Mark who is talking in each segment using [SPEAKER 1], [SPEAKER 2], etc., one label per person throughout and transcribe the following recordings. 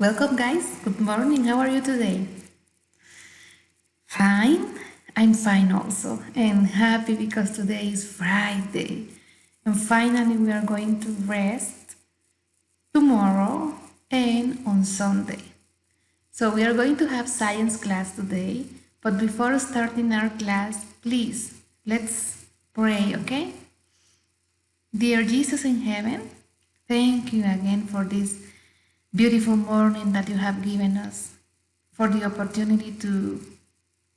[SPEAKER 1] Welcome, guys. Good morning. How are you today? Fine. I'm fine also, and happy because today is Friday. And finally, we are going to rest tomorrow and on Sunday. So, we are going to have science class today. But before starting our class, please let's pray, okay? Dear Jesus in heaven, thank you again for this beautiful morning that you have given us, for the opportunity to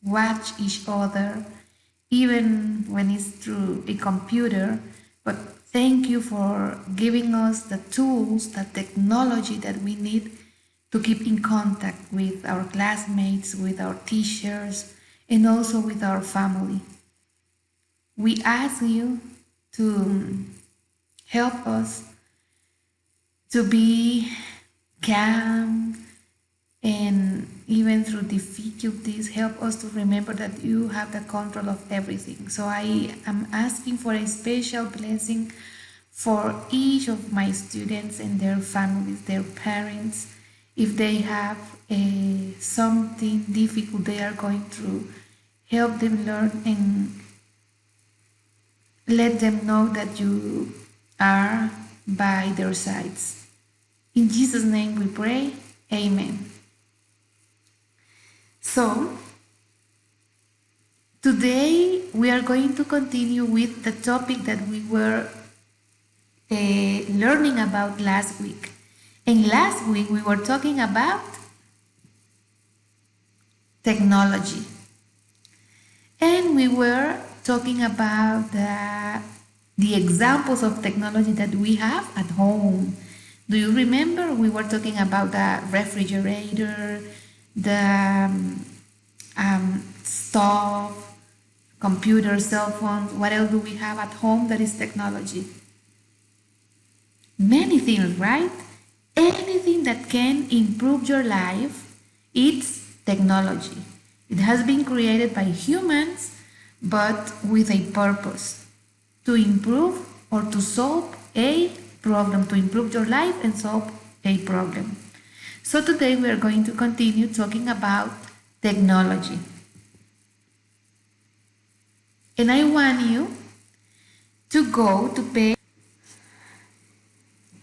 [SPEAKER 1] watch each other, even when it's through a computer. But thank you for giving us the tools, the technology that we need to keep in contact with our classmates, with our teachers, and also with our family. We ask you to help us to be calm, and even through difficulties, help us to remember that you have the control of everything. So I am asking for a special blessing for each of my students and their families, their parents. If they have something difficult they are going through, help them learn and let them know that you are by their sides. In Jesus' name we pray. Amen. So, today we are going to continue with the topic that we were learning about last week. And last week we were talking about technology. And we were talking about the examples of technology that we have at home. Do you remember? We were talking about the refrigerator, the stove, computer, cell phones. What else do we have at home that is technology? Many things, right? Anything that can improve your life, it's technology. It has been created by humans, but with a purpose, to improve or to solve a problem, to improve your life and solve a problem. So today we are going to continue talking about technology. And I want you to go to page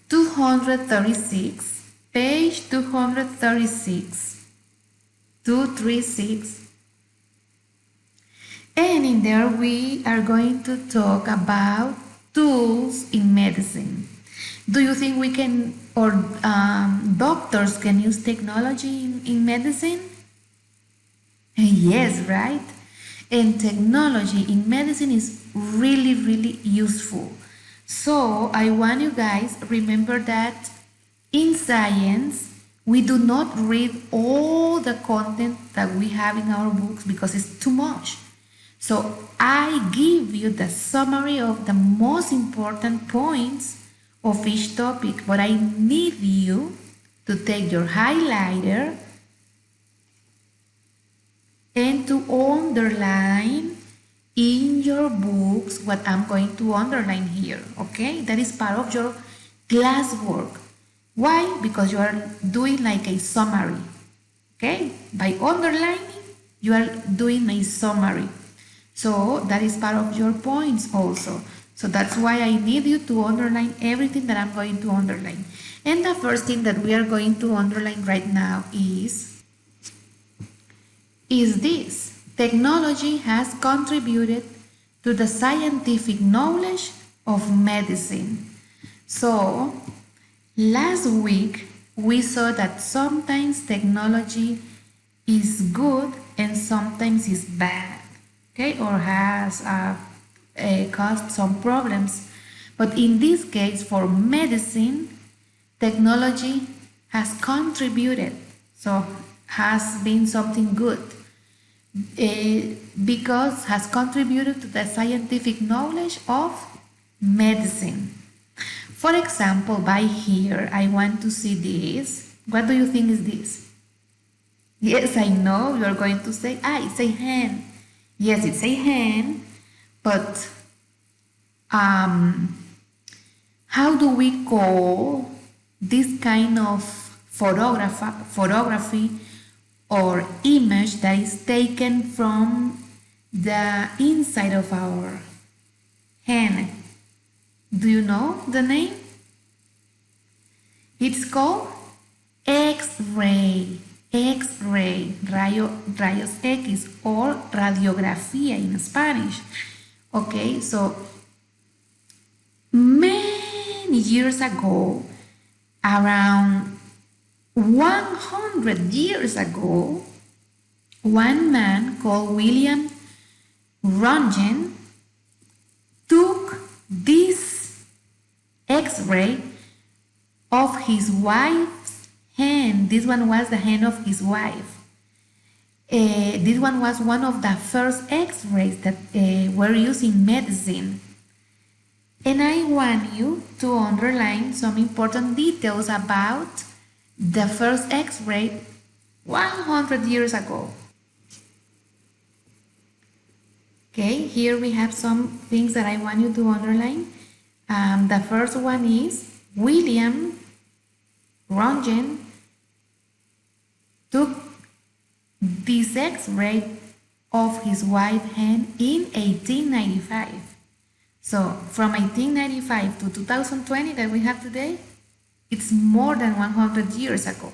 [SPEAKER 1] 236, page 236, 236. And in there we are going to talk about tools in medicine. Do you think we can, or doctors can use technology in medicine? Yes, right? And technology in medicine is really, really useful. So I want you guys remember that in science, we do not read all the content that we have in our books because it's too much. So I give you the summary of the most important points of each topic, but I need you to take your highlighter and to underline in your books what I'm going to underline here, okay? That is part of your classwork. Why? Because you are doing like a summary, okay? By underlining, you are doing a summary. So that is part of your points also. So that's why I need you to underline everything that I'm going to underline. And the first thing that we are going to underline right now is this. Technology has contributed to the scientific knowledge of medicine. So, last week we saw that sometimes technology is good and sometimes is bad, okay, or has caused some problems. But in this case, for medicine, technology has contributed, so has been something good. Because has contributed to the scientific knowledge of medicine. For example, by here, I want to see this. What do you think is this? Yes, I know you are going to say, it's a hand. Yes, it's a hand, but how do we call this kind of photography or image that is taken from the inside of our hand. Do you know the name? It's called X-ray. X-ray, rayos X or radiografía in Spanish. Okay, so many years ago, around 100 years ago, one man called William Röntgen took this X-ray of his wife's hand. This one was the hand of his wife. This one was one of the first X-rays that were used in medicine. And I want you to underline some important details about the first X-ray 100 years ago. Okay, here we have some things that I want you to underline. The first one is William Röntgen took this X-ray of his wife's hand in 1895. So from 1895 to 2020 that we have today, it's more than 100 years ago.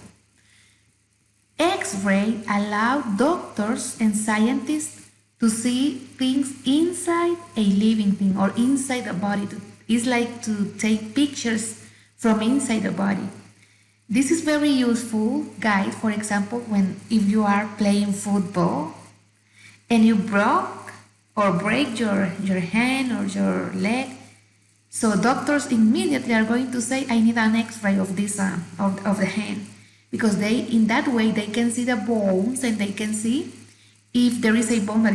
[SPEAKER 1] X-ray allowed doctors and scientists to see things inside a living thing or inside the body. It's like to take pictures from inside the body. This is very useful, guys, for example, if you are playing football and you broke or break your hand or your leg, so doctors immediately are going to say, I need an X-ray of this of the hand, because in that way they can see the bones and they can see if there is a bone that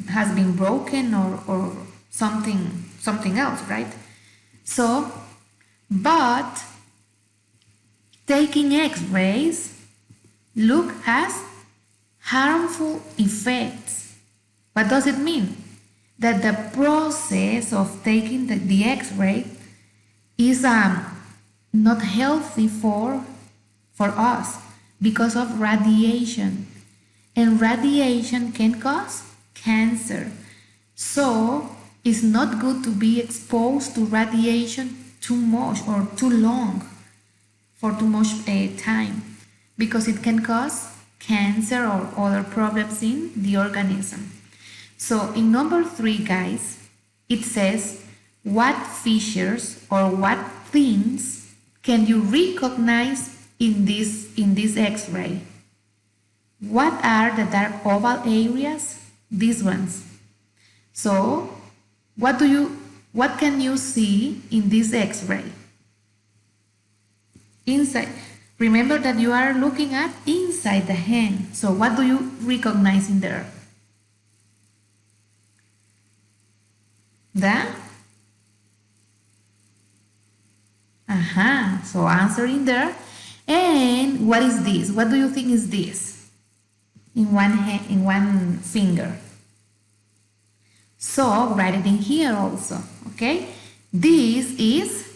[SPEAKER 1] has been broken or something else, right? So, but taking X-rays has harmful effects. What does it mean? That the process of taking the X-ray is not healthy for us because of radiation. And radiation can cause cancer. So it's not good to be exposed to radiation too much or too long for too much time, because it can cause cancer or other problems in the organism. So in number 3, guys, it says, what features or what things can you recognize in this X-ray? What are the dark oval areas? These ones. So what can you see in this X-ray? Inside. Remember that you are looking at inside the hand. So what do you recognize in there? So answer in there. And what is this? What do you think is this? In one hand, in one finger. So write it in here also, okay? This is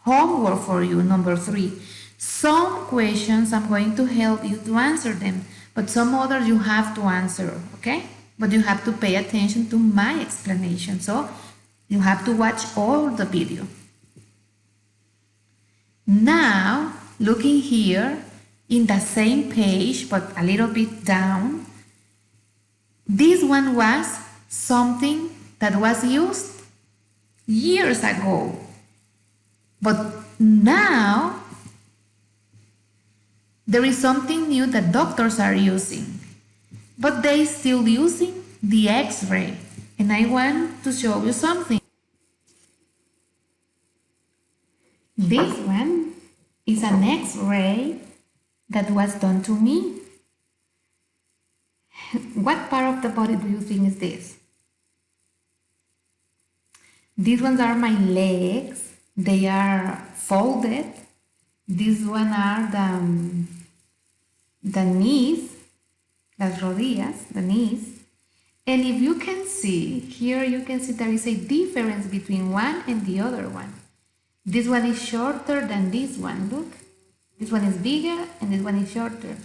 [SPEAKER 1] homework for you, number 3. Some questions I'm going to help you to answer them, but some others you have to answer, okay? But you have to pay attention to my explanation, so you have to watch all the video. Now, looking here in the same page, but a little bit down, this one was something that was used years ago. But now, there is something new that doctors are using. But they still using the X-ray. And I want to show you something. This one is an X-ray that was done to me. What part of the body do you think is this? These ones are my legs. They are folded. These one are the knees, las rodillas, the knees. And if you can see, here you can see there is a difference between one and the other one. This one is shorter than this one, look. This one is bigger and this one is shorter.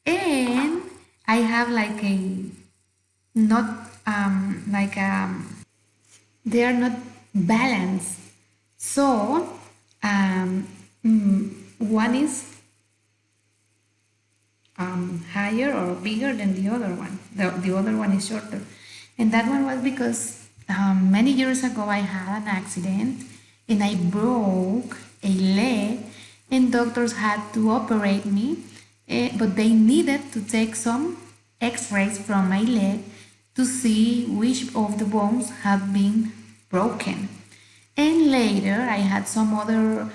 [SPEAKER 1] And I have like a not like they are not balanced. So one is higher or bigger than the other one. The other one is shorter. And that one was because many years ago I had an accident and I broke a leg and doctors had to operate me, but they needed to take some x-rays from my leg to see which of the bones had been broken. And later I had some other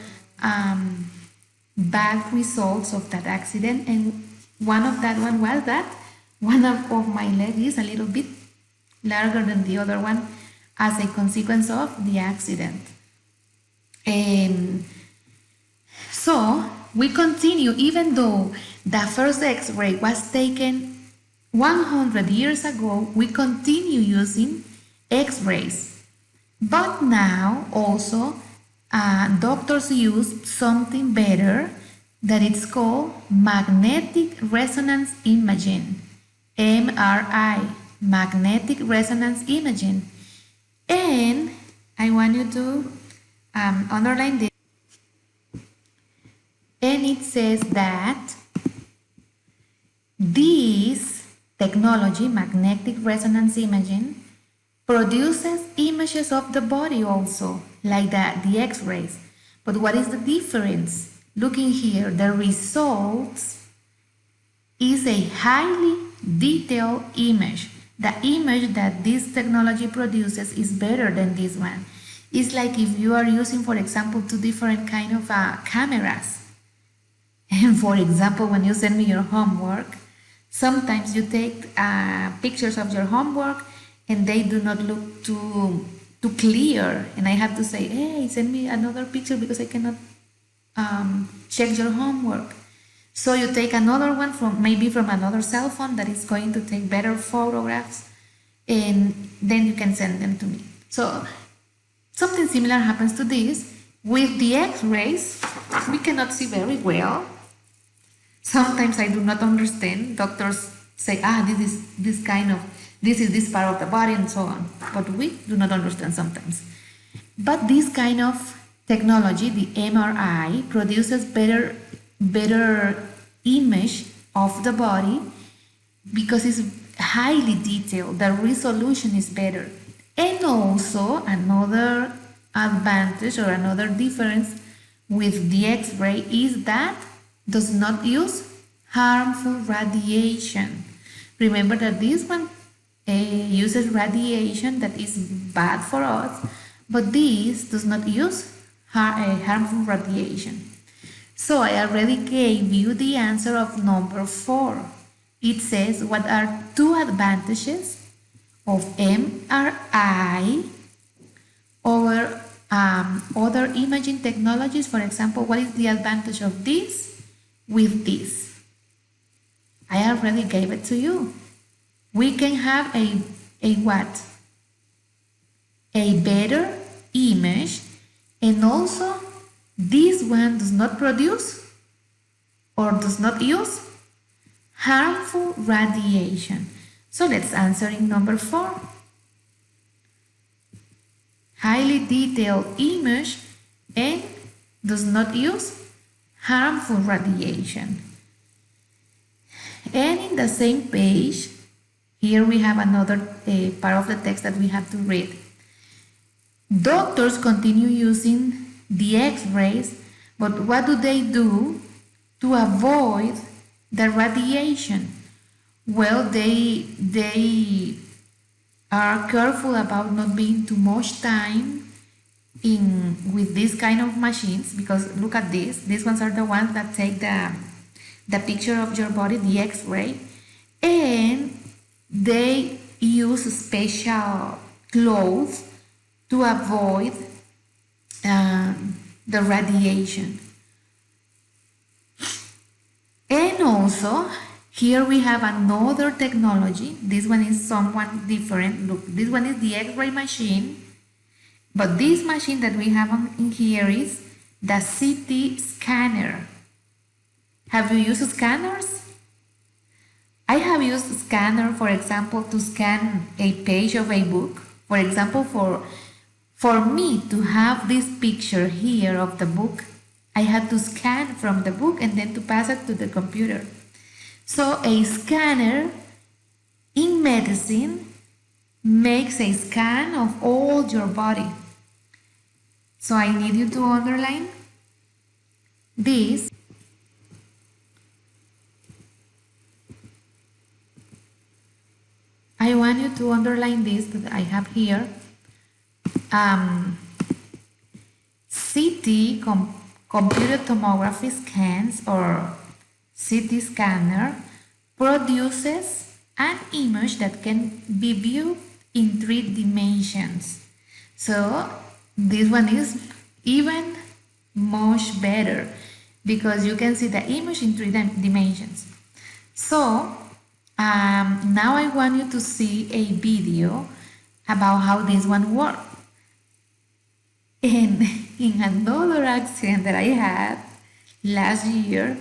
[SPEAKER 1] bad results of that accident, and one of that one was that one of my leg is a little bit larger than the other one as a consequence of the accident. And so we continue, even though the first x-ray was taken 100 years ago, we continue using x-rays. But now also doctors use something better that it's called magnetic resonance imaging, MRI, magnetic resonance imaging. And I want you to underline this. And it says that this technology, magnetic resonance imaging, produces images of the body also, like the x-rays. But what is the difference? Looking here, the results is a highly detailed image. The image that this technology produces is better than this one. It's like if you are using, for example, two different kind of cameras. And for example, when you send me your homework, sometimes you take pictures of your homework and they do not look too clear. And I have to say, hey, send me another picture because I cannot check your homework. So you take another one from another cell phone that is going to take better photographs, and then you can send them to me. So something similar happens to this. With the x-rays, we cannot see very well. Sometimes I do not understand. Doctors say, this is this part of the body and so on. But we do not understand sometimes. But this kind of technology, the MRI, produces better image of the body because it's highly detailed. The resolution is better. And also another advantage or another difference with the X-ray is that does not use harmful radiation. Remember that this one uses radiation that is bad for us, but this does not use harmful radiation. So I already gave you the answer of number 4. It says, what are two advantages of MRI over other imaging technologies? For example, what is the advantage of this with this? I already gave it to you. We can have a what? A better image, and also this one does not produce or does not use harmful radiation. So let's answer in number 4. Highly detailed image and does not use harmful radiation. And in the same page, here we have another part of the text that we have to read. Doctors continue using the X-rays, but what do they do to avoid the radiation? Well, they are careful about not being too much time with this kind of machines, because look at this. These ones are the ones that take the picture of your body, the X-ray, and they use special clothes to avoid the radiation. And also, here we have another technology. This one is somewhat different. Look, this one is the X-ray machine, but this machine that we have in here is the CT scanner. Have you used scanners? I have used scanner, for example, to scan a page of a book. For example, for me to have this picture here of the book, I had to scan from the book and then to pass it to the computer. So a scanner in medicine makes a scan of all your body. So I need you to underline this. I want you to underline this that I have here. CT, computer tomography scans or CT scanner produces an image that can be viewed in 3 dimensions. So this one is even much better because you can see the image in 3 dimensions. So now I want you to see a video about how this one works. And in another accident that I had last year,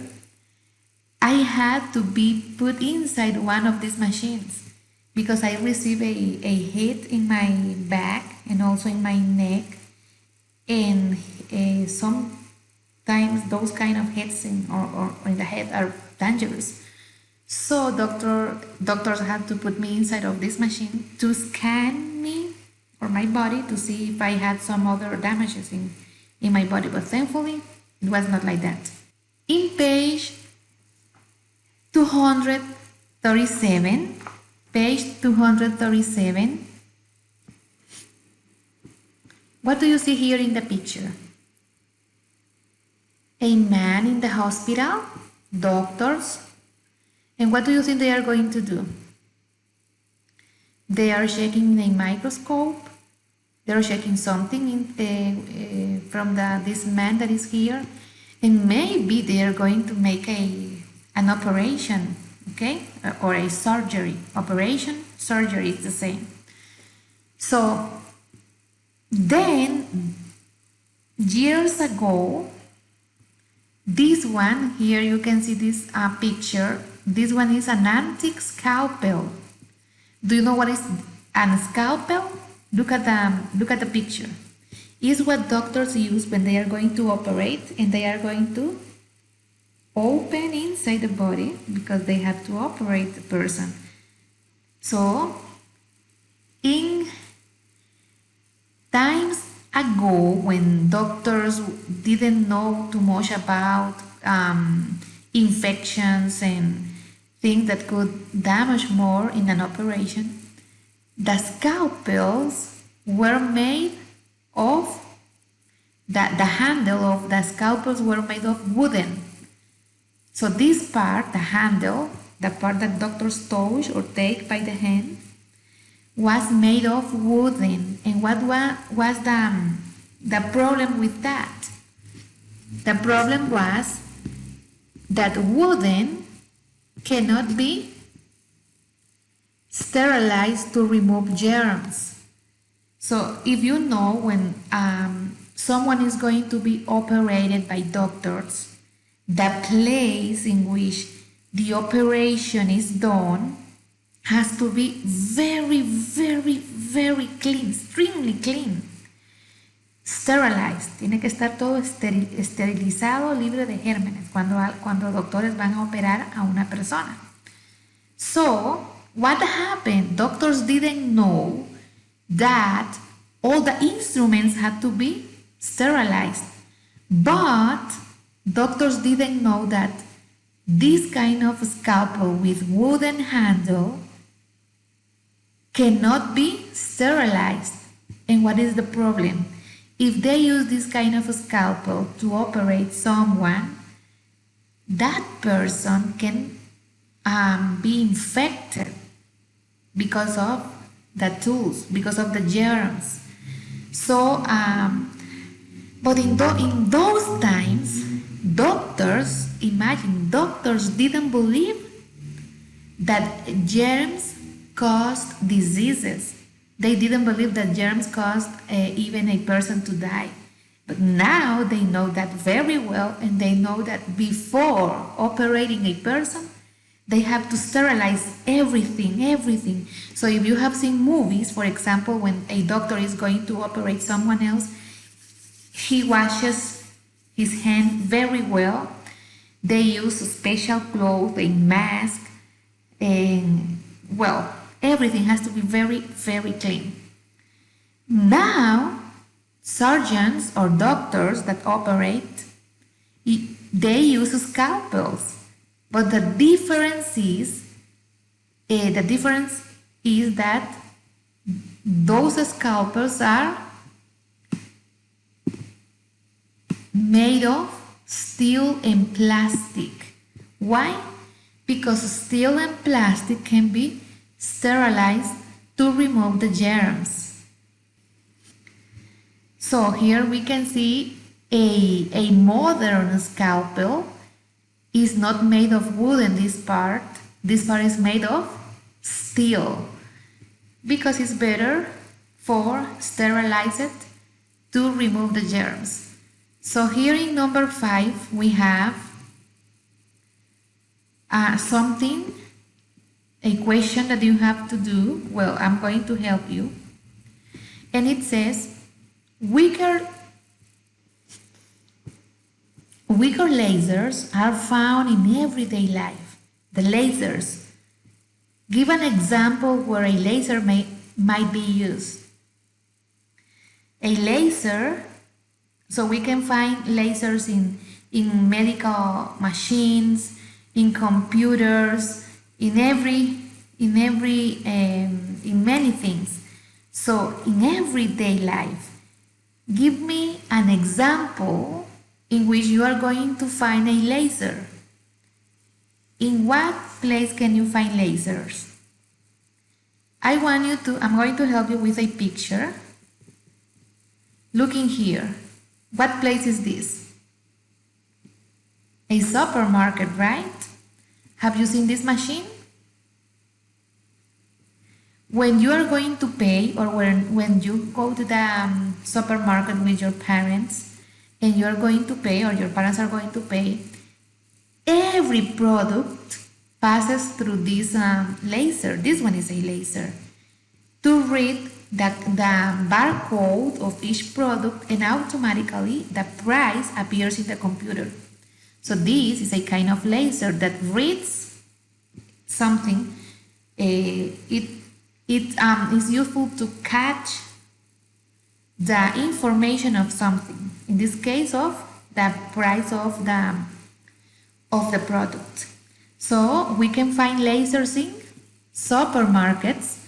[SPEAKER 1] I had to be put inside one of these machines because I received a hit in my back and also in my neck. And sometimes those kind of hits or in the head are dangerous. So doctors had to put me inside of this machine to scan me or my body to see if I had some other damages in my body. But thankfully, it was not like that. In page 237, what do you see here in the picture? A man in the hospital, doctors. And what do you think they are going to do? They are checking a microscope. They are checking something from this man that is here. And maybe they are going to make an operation, okay? Or a surgery. Operation, surgery is the same. So then, years ago, this one here, you can see this picture. This one is an antique scalpel. Do you know what is a scalpel? Look at the picture. It's what doctors use when they are going to operate and they are going to open inside the body because they have to operate the person. So, in times ago when doctors didn't know too much about infections and things that could damage more in an operation, the scalpels were made of, the handle of the scalpels were made of wooden. So this part, the handle, the part that doctors touch or take by the hand, was made of wooden. And what was the problem with that? The problem was that wooden cannot be sterilized to remove germs. So if you know when someone is going to be operated by doctors, the place in which the operation is done has to be very, very, very clean, extremely clean. Sterilized. Tiene que estar todo esterilizado, libre de gérmenes cuando doctores van a operar a una persona. So, what happened? Doctors didn't know that all the instruments had to be sterilized. But doctors didn't know that this kind of scalpel with wooden handle cannot be sterilized. And what is the problem? If they use this kind of scalpel to operate someone, that person can be infected because of the tools, because of the germs. So, but in those times, doctors didn't believe that germs caused diseases. They didn't believe that germs caused even a person to die. But now they know that very well, and they know that before operating a person, they have to sterilize everything. So if you have seen movies, for example, when a doctor is going to operate someone else, he washes his hand very well. They use special clothes, a mask, and well, everything has to be very clean. Now, surgeons or doctors that operate, they use scalpels. But the difference is that those scalpels are made of steel and plastic. Why? Because steel and plastic can be sterilized to remove the germs. So here we can see a modern scalpel is not made of wood in this part. This part is made of steel because it's better for sterilize it to remove the germs. So here in number 5 we have a question that you have to do. Well, I'm going to help you. And it says, weaker lasers are found in everyday life. The lasers. Give an example where a laser might be used. A laser, so we can find lasers in medical machines, in computers, in many things. So in everyday life, give me an example in which you are going to find a laser. In what place can you find lasers? I'm going to help you with a picture. Looking here. What place is this? A supermarket, right? Have you seen this machine? When you are going to pay, or when you go to the supermarket with your parents and you are going to pay, or your parents are going to pay, every product passes through this laser. This one is a laser to read the barcode of each product, and automatically the price appears in the computer. So this is a kind of laser that reads something. It is useful to catch the information of something. In this case, of the price of the product. So we can find lasers in supermarkets,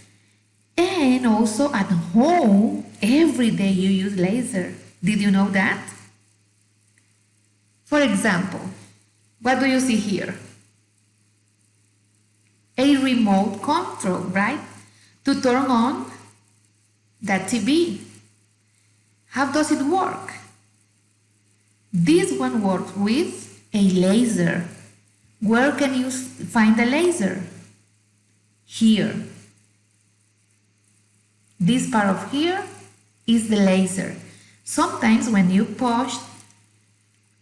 [SPEAKER 1] and also at home. Every day you use laser. Did you know that? For example, what do you see here? A remote control, right? To turn on the TV. How does it work? This one works with a laser. Where can you find the laser? Here. This part of here is the laser. Sometimes when you push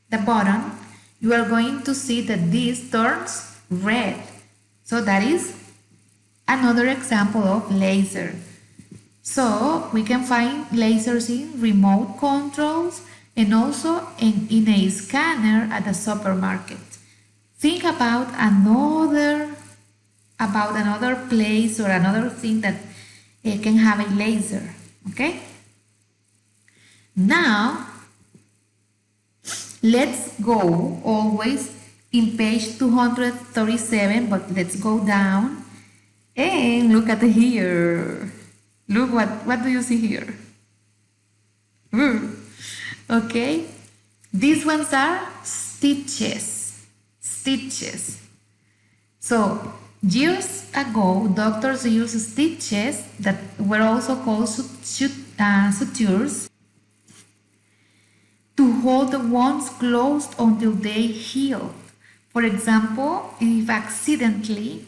[SPEAKER 1] the button, you are going to see that this turns red. So that is another example of laser. So we can find lasers in remote controls and also in a scanner at the supermarket. Think about another place or another thing that can have a laser. Okay? Now, let's go always in page 237, but let's go down and look at here. Look, what do you see here? Okay, these ones are stitches. So years ago, doctors used stitches that were also called sutures to hold the wounds closed until they healed. For example, if accidentally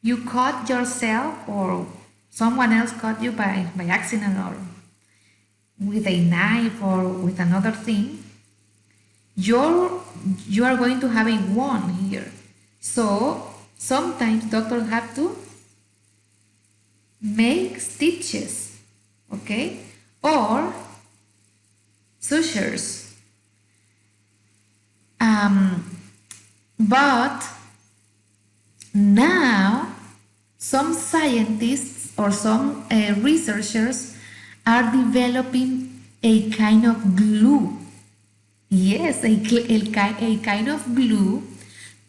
[SPEAKER 1] you cut yourself or someone else cut you by accident, or with a knife or with another thing, you are going to have a wound here. So sometimes doctors have to make stitches, okay, or sutures. But now some scientists or some researchers are developing a kind of glue. Yes, a kind of glue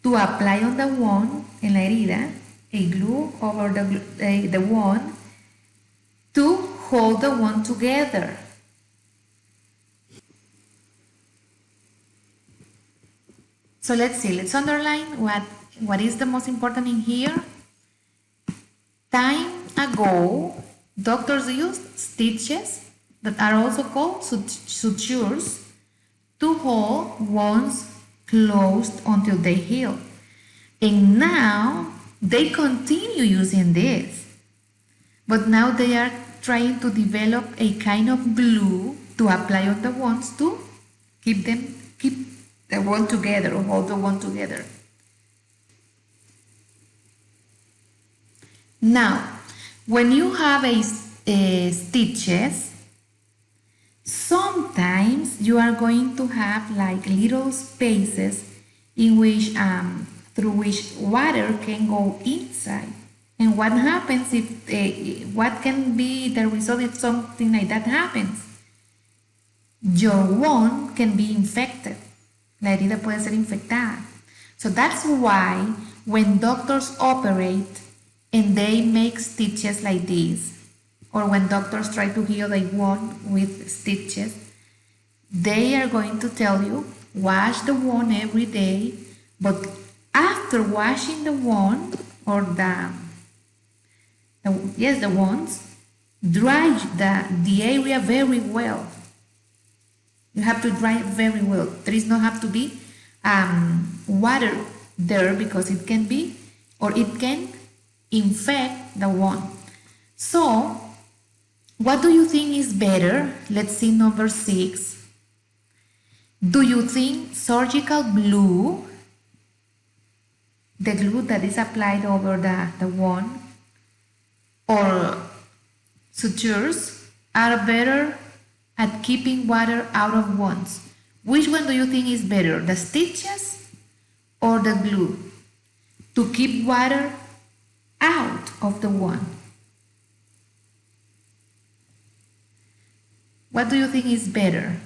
[SPEAKER 1] to apply on the wound, en la herida, a glue over the wound to hold the wound together. So let's see, let's underline what is the most important in here. Time ago, doctors used stitches that are also called sutures to hold wounds closed until they heal. And now they continue using this. But now they are trying to develop a kind of glue to apply on the wounds to keep the wound together or hold the wound together. Now, when you have stitches, sometimes you are going to have like little spaces in which through which water can go inside. And what happens if what can be the result if something like that happens? Your wound can be infected. La herida puede ser infectada. So that's why when doctors operate and they make stitches like this, or when doctors try to heal a wound with stitches, they are going to tell you, wash the wound every day, but after washing the wound, or the wounds, dry the area very well. You have to dry it very well. There is not have to be water there because it can be, or it can infect the wound. So, what do you think is better? Let's see number 6. Do you think surgical glue, the glue that is applied over the wound, or sutures are better at keeping water out of wounds? Which one do you think is better, the stitches or the glue, to keep water out of the wound? What do you think is better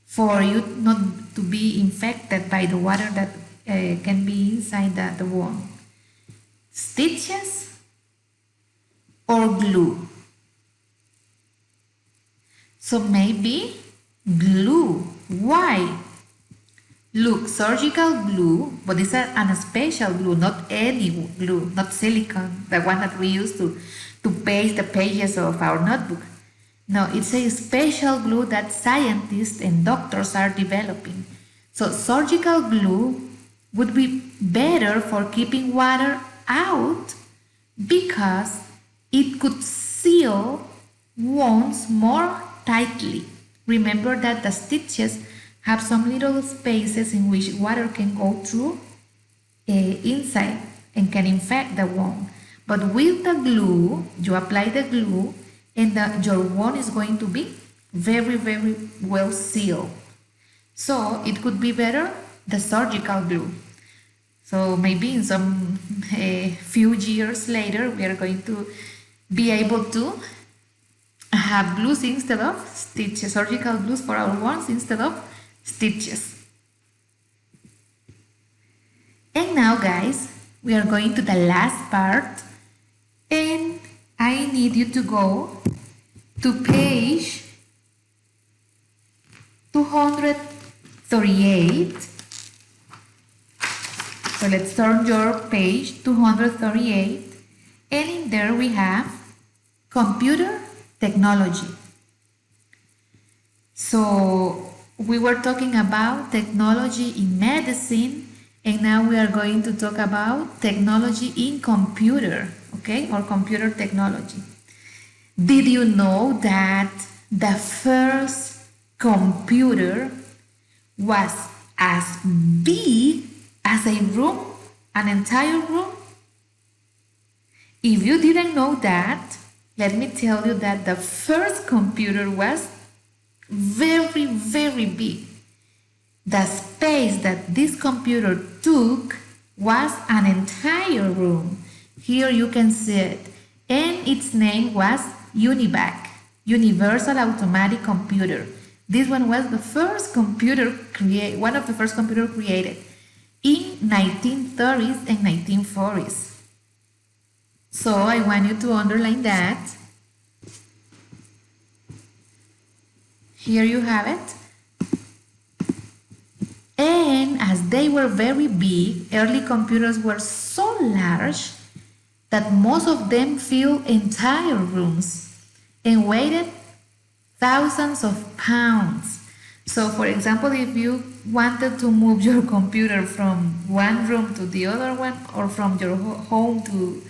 [SPEAKER 1] for you not to be infected by the water that can be inside the wound? Stitches or glue? So maybe glue. Why? Look, surgical glue, but these are a special glue, not any glue, not silicone, the one that we use to paste the pages of our notebook. No, it's a special glue that scientists and doctors are developing. So surgical glue would be better for keeping water out because it could seal wounds more tightly. Remember that the stitches have some little spaces in which water can go through inside and can infect the wound. But with the glue, you apply the glue and your wound is going to be very, very well sealed. So it could be better the surgical glue. So maybe in some few years later, we are going to be able to have glues instead of stitches, surgical glues for our wounds instead of stitches. And now, guys, we are going to the last part, and I need you to go to page 238. So let's turn your page 238, and in there we have computer technology. So we were talking about technology in medicine, and now we are going to talk about technology in computer, okay, or computer technology. Did you know that the first computer was as big as a room, an entire room? If you didn't know that, let me tell you that the first computer was very, very big. The space that this computer took was an entire room. Here you can see it. And its name was UNIVAC, Universal Automatic Computer. This one was the first computer one of the first computers created in 1930s and 1940s. So I want you to underline that. Here you have it. And as they were very big, early computers were so large that most of them filled entire rooms and weighed thousands of pounds. So for example, if you wanted to move your computer from one room to the other one, or from your home to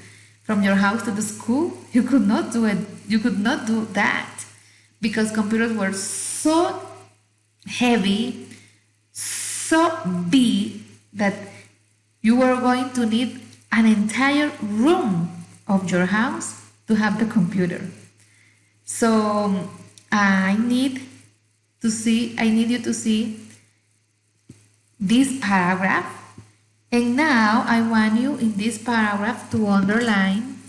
[SPEAKER 1] from your house to the school, you could not do it. You could not do that because computers were so heavy, so big that you were going to need an entire room of your house to have the computer. So I need you to see this paragraph. And now I want you in this paragraph to underline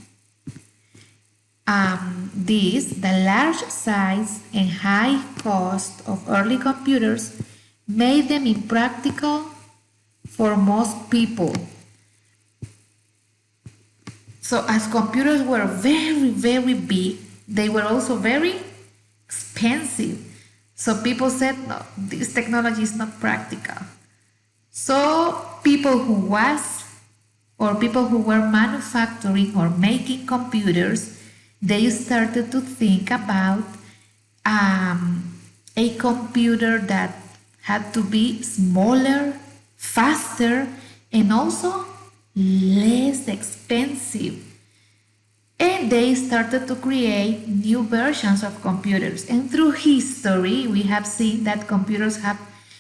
[SPEAKER 1] the large size and high cost of early computers made them impractical for most people. So as computers were very, very big, they were also very expensive. So people said, no, this technology is not practical. So people who were manufacturing or making computers, they started to think about a computer that had to be smaller, faster, and also less expensive. And they started to create new versions of computers. And through history, we have seen that computers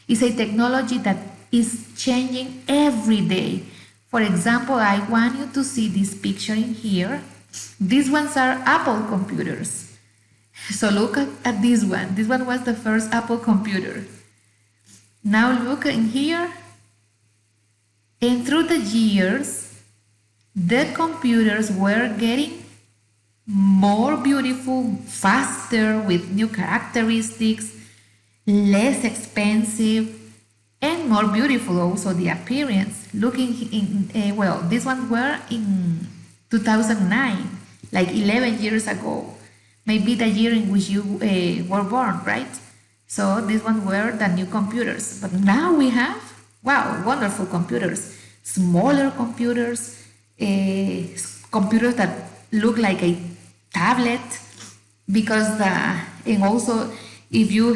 [SPEAKER 1] is a technology that is changing every day. For example, I want you to see this picture in here. These ones are Apple computers. So look at this one. This one was the first Apple computer. Now look in here. And through the years, the computers were getting more beautiful, faster, with new characteristics, less expensive, and more beautiful also the appearance. Looking in, these ones were in 2009, like 11 years ago. Maybe the year in which you were born, right? So these ones were the new computers. But now we have, wow, wonderful computers. Smaller computers, computers that look like a tablet, because and also if you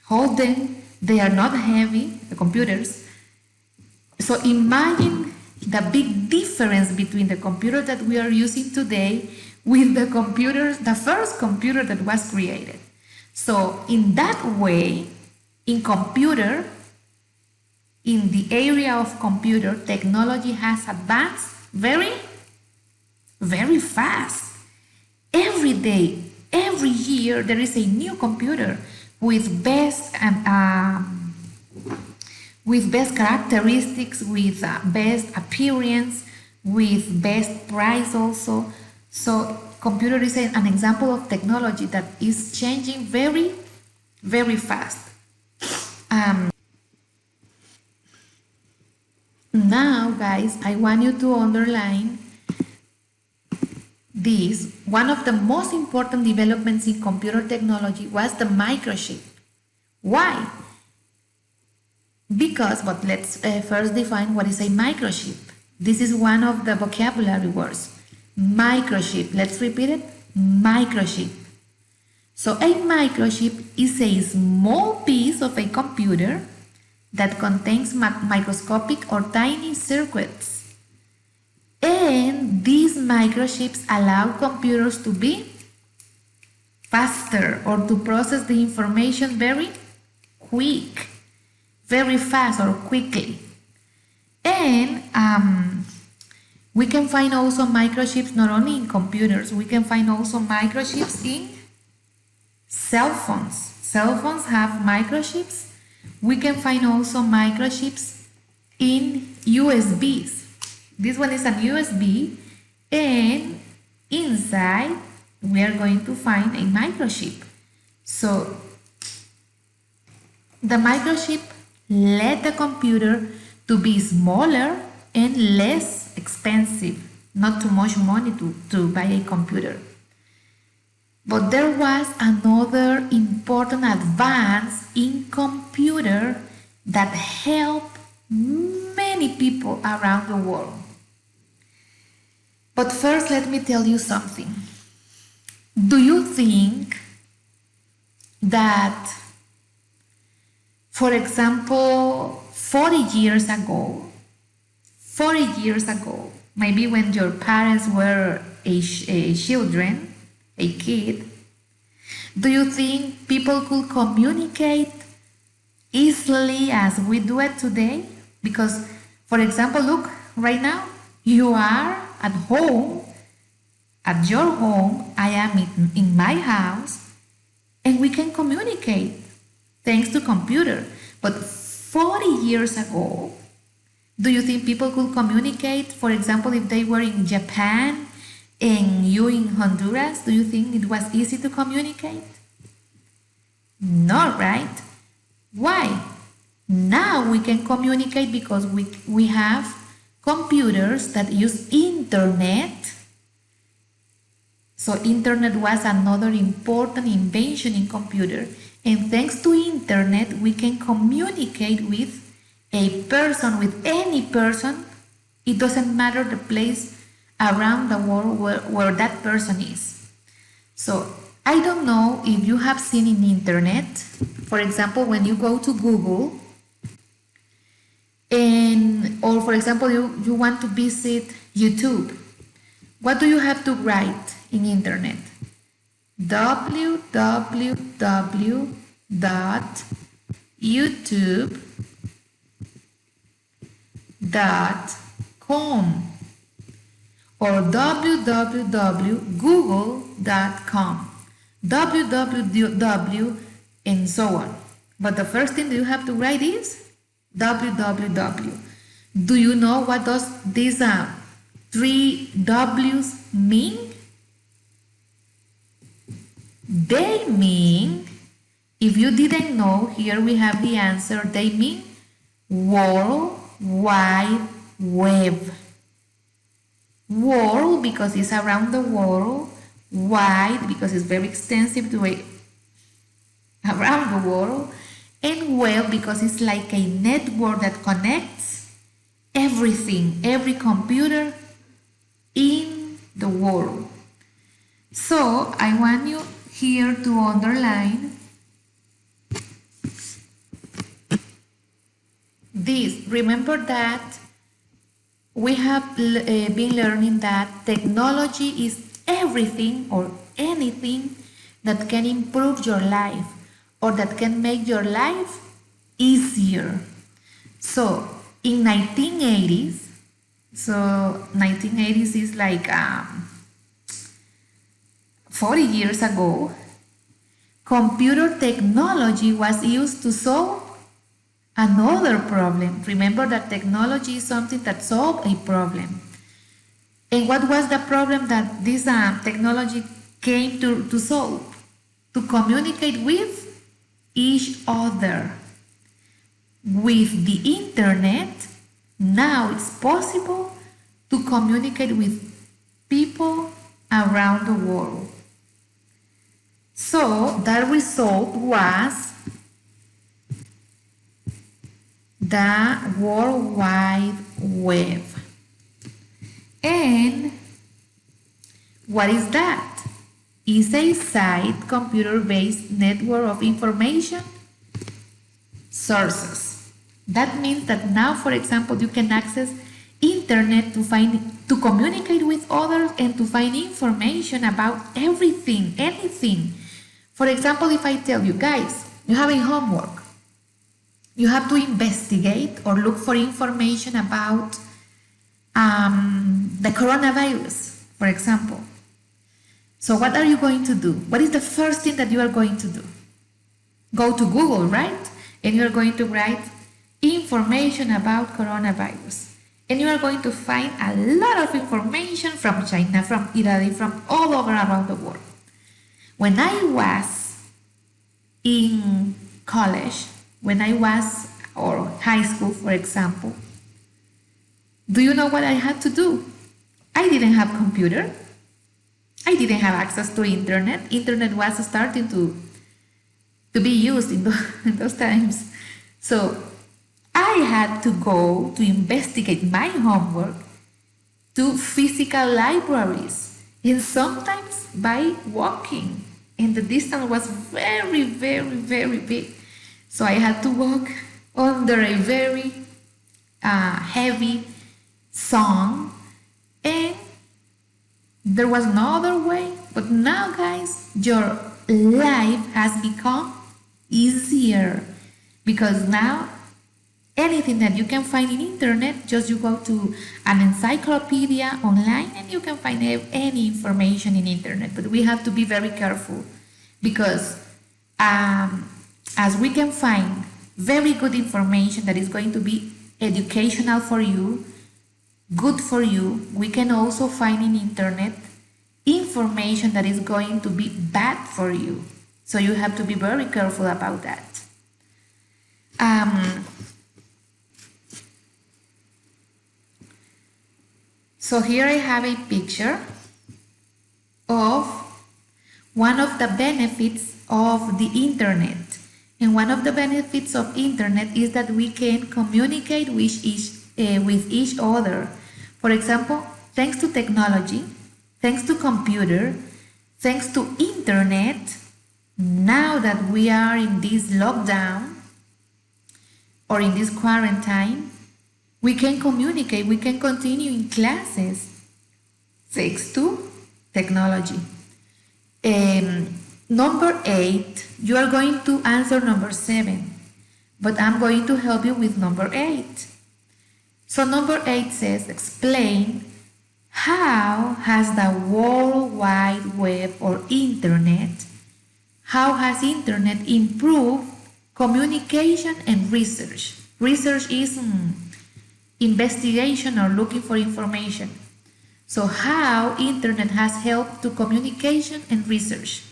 [SPEAKER 1] hold them, they are not heavy, the computers. So imagine the big difference between the computer that we are using today with the first computer that was created. So in that way, in the area of computer, technology has advanced very, very fast. Every day, every year, there is a new computer with best characteristics, with best appearance, with best price also. So computer is an example of technology that is changing very, very fast. Now, guys, I want you to underline this. One of the most important developments in computer technology was the microchip. Why? Because, but let's first define what is a microchip. This is one of the vocabulary words. Microchip. Let's repeat it. Microchip. So a microchip is a small piece of a computer that contains microscopic or tiny circuits. And these microchips allow computers to be faster or to process the information very quick, very fast or quickly. And we can find also microchips not only in computers, we can find also microchips in cell phones. Cell phones have microchips. We can find also microchips in USBs. This one is an USB, and inside we are going to find a microchip. So the microchip let the computer to be smaller and less expensive, not too much money to buy a computer. But there was another important advance in computer that helped many people around the world. But first, let me tell you something. Do you think that, for example, 40 years ago, maybe when your parents were a children, a kid, do you think people could communicate easily as we do it today? Because, for example, look, right now, you are at home, at your home, I am in my house, and we can communicate thanks to computer. But 40 years ago, do you think people could communicate, for example, if they were in Japan and you in Honduras, do you think it was easy to communicate? No, right? Why? Now we can communicate because we have computers that use internet. So internet was another important invention in computer. And thanks to internet, we can communicate with a person, with any person. It doesn't matter the place around the world where that person is. So I don't know if you have seen in internet, for example, when you go to Google, or for example, you want to visit YouTube, what do you have to write in internet? www.youtube.com or www.google.com, www, and so on. But the first thing that you have to write is www. Do you know what does these three W's mean? They mean, if you didn't know, here we have the answer. They mean World Wide Web. World because it's around the world, wide because it's very extensive to around the world, and web because it's like a network that connects everything, every computer in the world. So I want you here to underline this. Remember that we have been learning that technology is everything or anything that can improve your life or that can make your life easier. So in 1980s, so 1980s is like 40 years ago, computer technology was used to solve another problem. Remember that technology is something that solves a problem. And what was the problem that this technology came to solve? To communicate with each other. With the internet, now it's possible to communicate with people around the world. So the result was the World Wide Web. And what is that? It's a site computer-based network of information sources. That means that now, for example, you can access internet to communicate with others and to find information about everything, anything. For example, if I tell you, guys, you have a homework, you have to investigate or look for information about the coronavirus, for example. So what are you going to do? What is the first thing that you are going to do? Go to Google, right? And you are going to write information about coronavirus. And you are going to find a lot of information from China, from Italy, from all over around the world. When I was in college, or high school, for example, do you know what I had to do? I didn't have computer. I didn't have access to internet. Internet was starting to be used in those times. So I had to go to investigate my homework to physical libraries, and sometimes by walking. And the distance was very, very, very big. So I had to walk under a very heavy sun, and there was no other way. But now, guys, your life has become easier, because now anything that you can find in internet, just you go to an encyclopedia online and you can find any information in internet. But we have to be very careful, because as we can find very good information that is going to be educational for you, good for you, we can also find in internet information that is going to be bad for you. So you have to be very careful about that. So here I have a picture of one of the benefits of the internet. And one of the benefits of internet is that we can communicate with each other. For example, thanks to technology, thanks to computer, thanks to internet, now that we are in this lockdown or in this quarantine, we can communicate, we can continue in classes thanks to technology. Number 8, you are going to answer number 7, but I'm going to help you with number 8. So number 8 says, explain how has the World Wide Web or internet, how has internet improved communication and research? Research is investigation or looking for information. So how internet has helped to communication and research?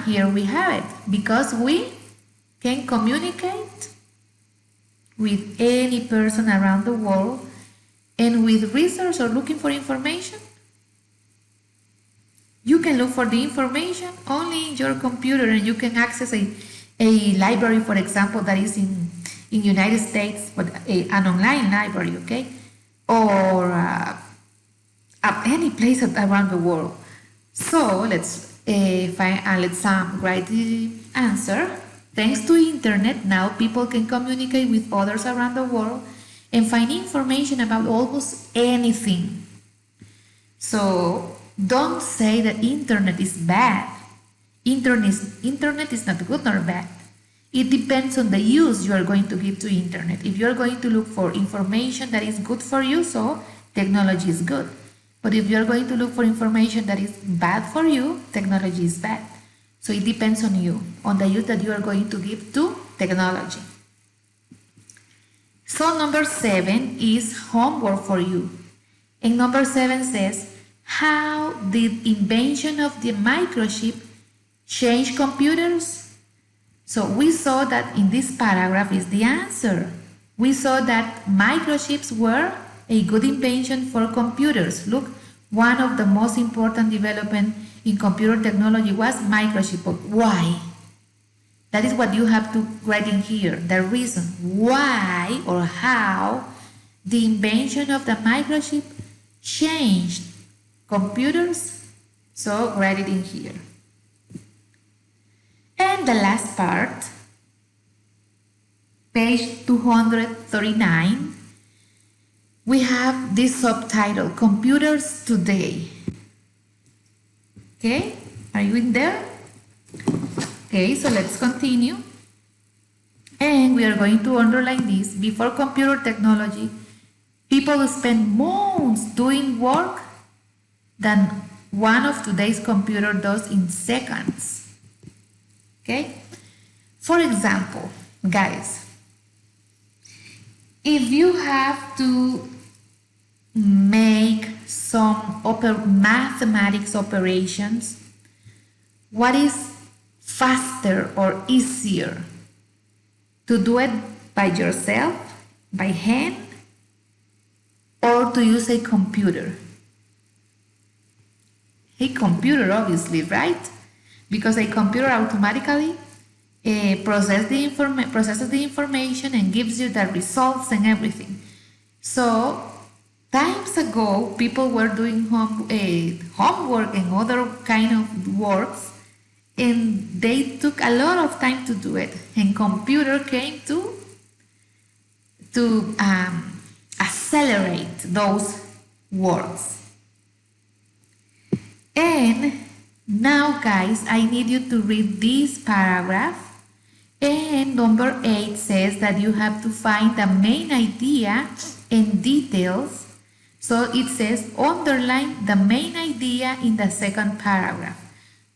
[SPEAKER 1] Here we have it. Because we can communicate with any person around the world, and with research or looking for information, you can look for the information only in your computer, and you can access a library, for example, that is in United States, but an online library, okay? Or any place around the world. So let's write the answer. Thanks to internet, now people can communicate with others around the world and find information about almost anything. So don't say that internet is bad. Internet is not good nor bad. It depends on the use you are going to give to internet. If you are going to look for information that is good for you, so technology is good. But if you are going to look for information that is bad for you, technology is bad. So it depends on you, on the use that you are going to give to technology. So number 7 is homework for you. And number 7 says, how did invention of the microchip change computers? So we saw that in this paragraph is the answer. We saw that microchips were a good invention for computers. Look, one of the most important development in computer technology was microchip. But why? That is what you have to write in here, the reason why or how the invention of the microchip changed computers. So write it in here. And the last part, page 239, we have this subtitle, Computers Today. Okay, are you in there? Okay, so let's continue. And we are going to underline this. Before computer technology, people spend months doing work than one of today's computer does in seconds. Okay? For example, guys, if you have to make some mathematics operations, what is faster or easier? To do it by yourself, by hand, or to use a computer? A computer, obviously, right? Because a computer automatically processes the information and gives you the results and everything. So, times ago, people were doing homework and other kind of works, and they took a lot of time to do it. And computer came to accelerate those works. And now, guys, I need you to read this paragraph. And number 8 says that you have to find the main idea and details. So it says underline the main idea in the second paragraph.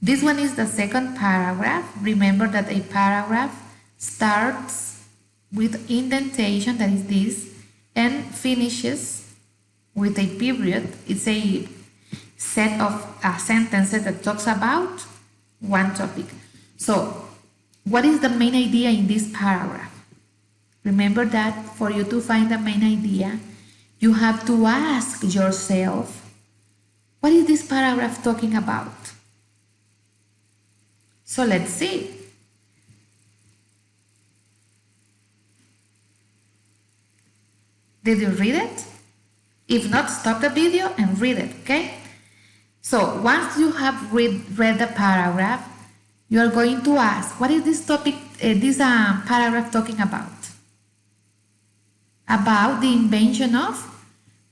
[SPEAKER 1] This one is the second paragraph. Remember that a paragraph starts with indentation, that is this, and finishes with a period. It's a set of sentences that talks about one topic. So, what is the main idea in this paragraph? Remember that for you to find the main idea, you have to ask yourself, what is this paragraph talking about? So let's see. Did you read it? If not, stop the video and read it, okay? So once you have read the paragraph, you are going to ask, what is this topic, paragraph talking about? About the invention of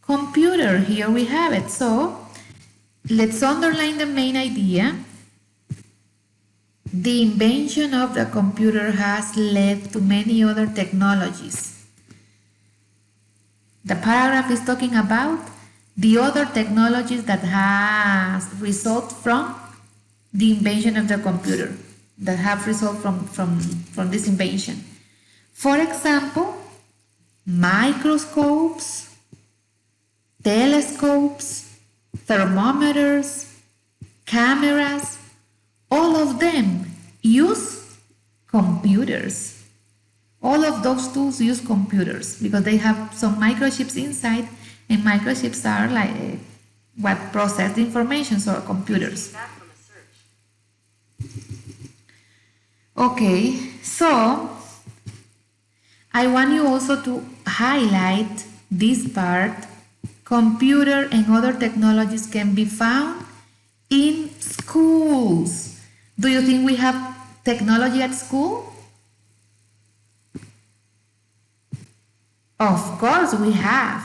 [SPEAKER 1] computer. Here we have it. So let's underline the main idea. The invention of the computer has led to many other technologies. The paragraph is talking about the other technologies that has result from the invention of the computer, that have result from this invention. For example, microscopes, telescopes, thermometers, cameras, all of them use computers. All of those tools use computers because they have some microchips inside, and microchips are like what process the information, so computers. Okay, so I want you also to highlight this part. Computer and other technologies can be found in schools. Do you think we have technology at school? Of course we have.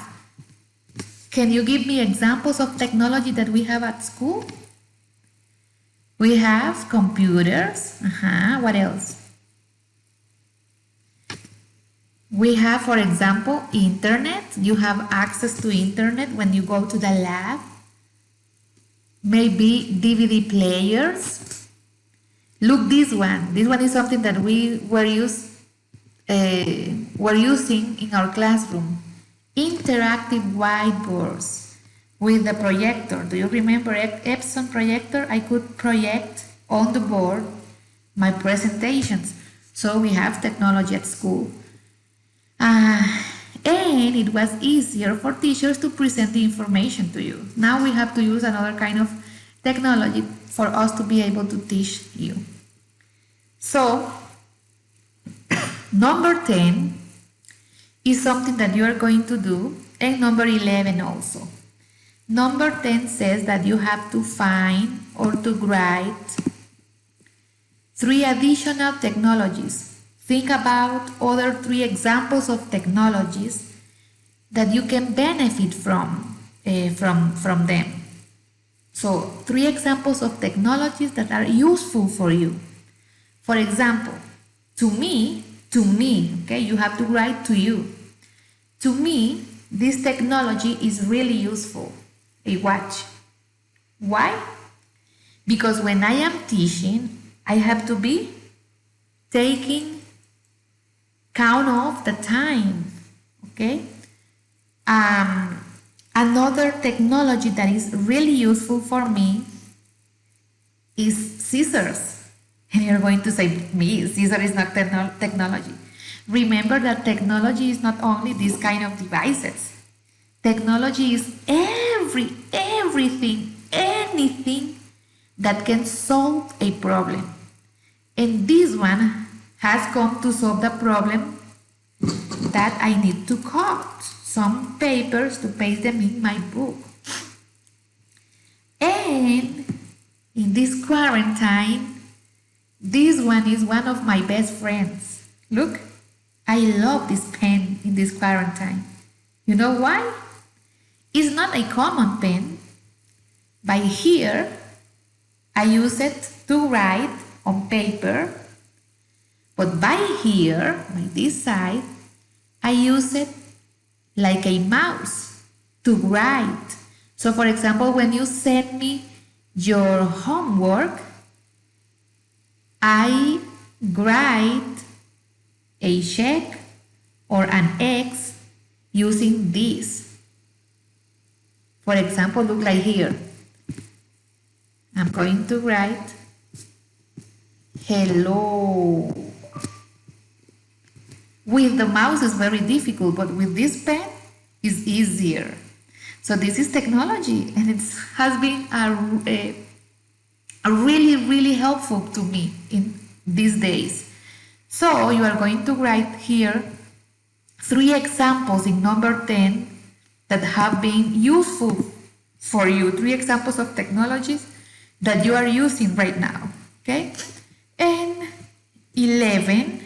[SPEAKER 1] Can you give me examples of technology that we have at school? We have computers. What else? We have, for example, internet. You have access to internet when you go to the lab. Maybe DVD players. Look, this one. This one is something that we were using in our classroom. Interactive whiteboards with the projector. Do you remember Epson projector? I could project on the board my presentations. So we have technology at school. And it was easier for teachers to present the information to you. Now we have to use another kind of technology for us to be able to teach you. So, number 10 is something that you are going to do, and number 11 also. Number 10 says that you have to find or to write 3 additional technologies. Think about other 3 examples of technologies that you can benefit from them. So 3 examples of technologies that are useful for you. For example, to me, okay, you have to write to you. To me, this technology is really useful, a watch. Why? Because when I am teaching, I have to be taking count of the time, okay? Another technology that is really useful for me is scissors. And you're going to say, me, scissor is not technology. Remember that technology is not only this kind of devices. Technology is everything, anything that can solve a problem. And this one has come to solve the problem that I need to cut some papers to paste them in my book. And in this quarantine, this one is one of my best friends. Look, I love this pen in this quarantine. You know why? It's not a common pen. By here, I use it to write on paper. But by here, by this side, I use it like a mouse to write. So for example, when you send me your homework, I write a check or an X using this. For example, look like here. I'm going to write hello. With the mouse is very difficult, but with this pen it's easier. So this is technology, and it has been a really helpful to me in these days. So you are going to write here 3 examples in number 10 that have been useful for you. 3 examples of technologies that you are using right now. Okay? And 11,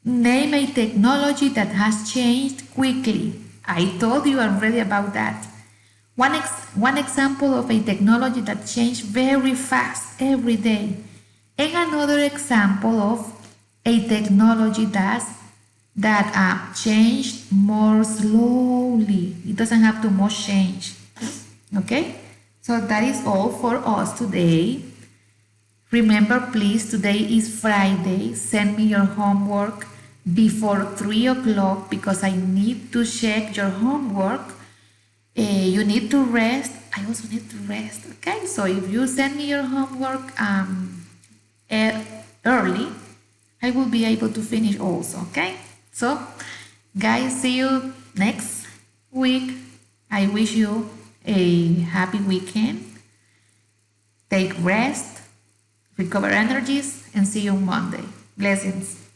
[SPEAKER 1] name a technology that has changed quickly. I told you already about that. One example of a technology that changed very fast every day. And another example of a technology that changed more slowly. It doesn't have too much change. Okay? So that is all for us today. Remember, please, today is Friday. Send me your homework before 3 o'clock because I need to check your homework. You need to rest. I also need to rest. Okay, so if you send me your homework early, I will be able to finish also. Okay, so guys, see you next week. I wish you a happy weekend. Take rest, recover energies, and see you Monday. Blessings.